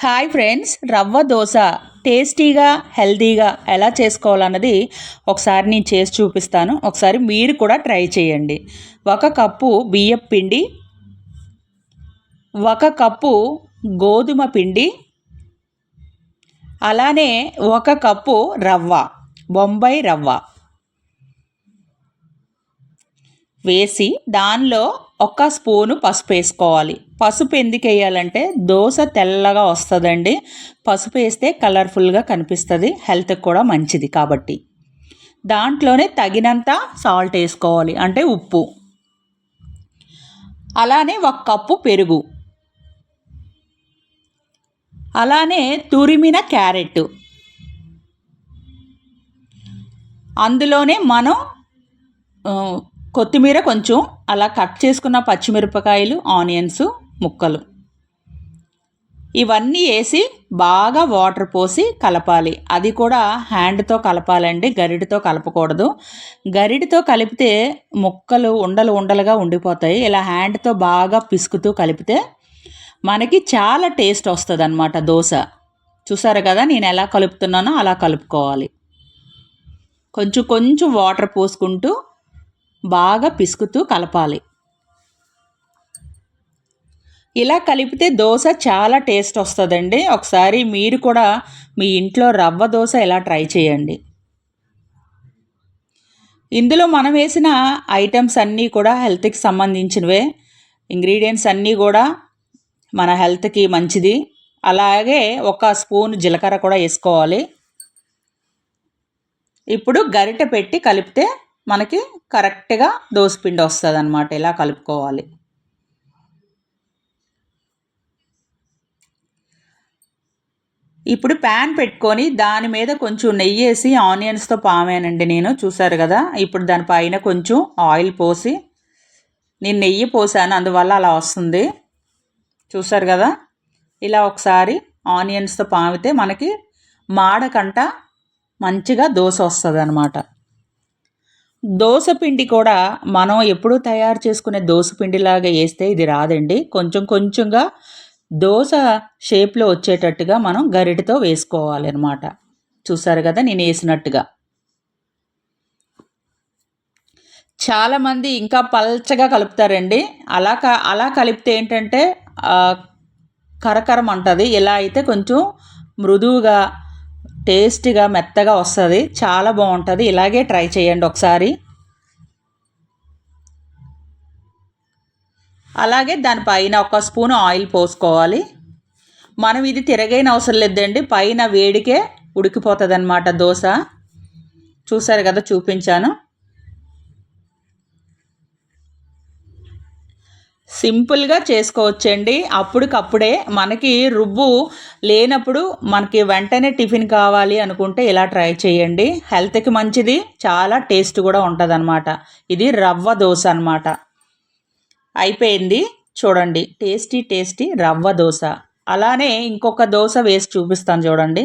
Hi friends, rava dosa టేస్టీగా హెల్తీగా ఎలా చేసుకోవాలన్నది ఒకసారి నేను చేసి చూపిస్తాను. ఒకసారి మీరు కూడా ట్రై చేయండి. 1 కప్పు బియ్యం పిండి, 1 కప్పు గోధుమ పిండి, అలానే 1 కప్పు రవ్వ, బొంబాయి రవ్వ వేసి దానిలో 1 స్పూను పసుపు వేసుకోవాలి. పసుపు ఎందుకు వేయాలంటే దోశ తెల్లగా వస్తుందండి. పసుపు వేస్తే కలర్ఫుల్గా కనిపిస్తుంది, హెల్త్కి కూడా మంచిది కాబట్టి. దాంట్లోనే తగినంత సాల్ట్ వేసుకోవాలి, అంటే ఉప్పు. అలానే 1 కప్పు పెరుగు, అలానే తురిమిన క్యారెట్, అందులోనే మనం కొత్తిమీర కొంచెం, అలా కట్ చేసుకున్న పచ్చిమిరపకాయలు, ఆనియన్స్ ముక్కలు, ఇవన్నీ వేసి బాగా వాటర్ పోసి కలపాలి. అది కూడా హ్యాండ్తో కలపాలండి, గరిటతో కలపకూడదు. గరిటతో కలిపితే ముక్కలు ఉండలుగా ఉండిపోతాయి. ఇలా హ్యాండ్తో బాగా పిసుకుతూ కలిపితే మనకి చాలా టేస్ట్ వస్తుంది అన్నమాట దోశ. చూసారు కదా నేను ఎలా కలుపుతున్నానో అలా కలుపుకోవాలి. కొంచెం వాటర్ పోసుకుంటూ బాగా పిసుకుతూ కలపాలి. ఇలా కలిపితే దోశ చాలా టేస్ట్ వస్తుందండి. ఒకసారి మీరు కూడా మీ ఇంట్లో రవ్వ దోశ ఇలా ట్రై చేయండి. ఇందులో మనం వేసిన ఐటమ్స్ అన్నీ కూడా హెల్త్కి సంబంధించినవే. ఇంగ్రీడియంట్స్ అన్నీ కూడా మన హెల్త్కి మంచిది. అలాగే 1 స్పూన్ జీలకర్ర కూడా వేసుకోవాలి. ఇప్పుడు గరిటె పెట్టి కలిపితే మనకి కరెక్ట్గా దోసపిండి వస్తుంది అన్నమాట. ఇలా కలుపుకోవాలి. ఇప్పుడు ప్యాన్ పెట్టుకొని దాని మీద కొంచెం నెయ్యి వేసి ఆనియన్స్తో పామానండి నేను, చూసారు కదా. ఇప్పుడు దానిపైన కొంచెం ఆయిల్ పోసి, నేను నెయ్యి పోసాను అందువల్ల అలా వస్తుంది, చూసారు కదా. ఇలా ఒకసారి ఆనియన్స్తో పామితే మనకి మాడకంట మంచిగా దోశ వస్తుంది అన్నమాట. దోశ పిండి కూడా మనం ఎప్పుడూ తయారు చేసుకునే దోశ పిండిలాగా వేస్తే ఇది రాదండి. కొంచెంగా దోశ షేప్లో వచ్చేటట్టుగా మనం గరిటెతో వేసుకోవాలి అన్నమాట. చూసారు కదా నేను వేసినట్టుగా. చాలామంది ఇంకా పల్చగా కలుపుతారండి. అలా కలిపితే ఏంటంటే కరకరం అంటుంది. ఇలా అయితే కొంచెం మృదువుగా టేస్టీగా మెత్తగా వస్తుంది, చాలా బాగుంటుంది. ఇలాగే ట్రై చేయండి ఒకసారి. అలాగే దానిపైన 1 స్పూన్ ఆయిల్ పోసుకోవాలి. మనం ఇది తిరగైన అవసరం లేదండి, పైన వేడికే ఉడికిపోతుంది అన్నమాట దోశ. చూసారు కదా, చూపించాను. సింపుల్గా చేసుకోవచ్చండి. అప్పటికప్పుడే మనకి రుబ్బు లేనప్పుడు మనకి వెంటనే టిఫిన్ కావాలి అనుకుంటే ఇలా ట్రై చేయండి. హెల్త్కి మంచిది, చాలా టేస్ట్ కూడా ఉంటుంది అన్నమాట. ఇది రవ్వ దోశ అన్నమాట. అయిపోయింది చూడండి, టేస్టీ రవ్వ దోశ. అలానే ఇంకొక దోశ వేసి చూపిస్తాను చూడండి.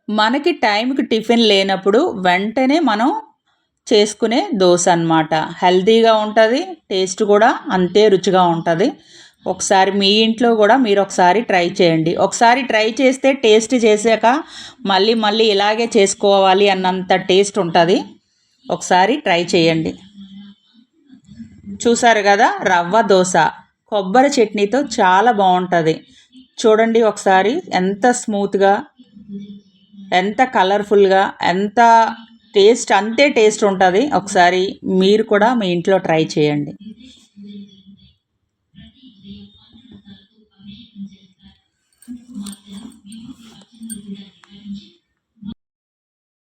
మనకి టైంకి టిఫిన్ లేనప్పుడు వెంటనే మనం చేసుకునే దోశ అన్నమాట. హెల్తీగా ఉంటుంది, టేస్ట్ కూడా అంతే రుచిగా ఉంటుంది. ఒకసారి మీ ఇంట్లో కూడా మీరు ఒకసారి ట్రై చేయండి. ఒకసారి ట్రై చేస్తే టేస్ట్ చేశాక మళ్ళీ ఇలాగే చేసుకోవాలి అన్నంత టేస్ట్ ఉంటుంది. ఒకసారి ట్రై చేయండి. చూసారు కదా, రవ్వ దోశ కొబ్బరి చట్నీతో చాలా బాగుంటుంది. చూడండి ఒకసారి, ఎంత స్మూత్గా, ఎంత కలర్ఫుల్గా, ఎంత టేస్ట్, అంతే టేస్ట్ ఉంటుంది. ఒకసారి మీరు కూడా మీ ఇంట్లో ట్రై చేయండి.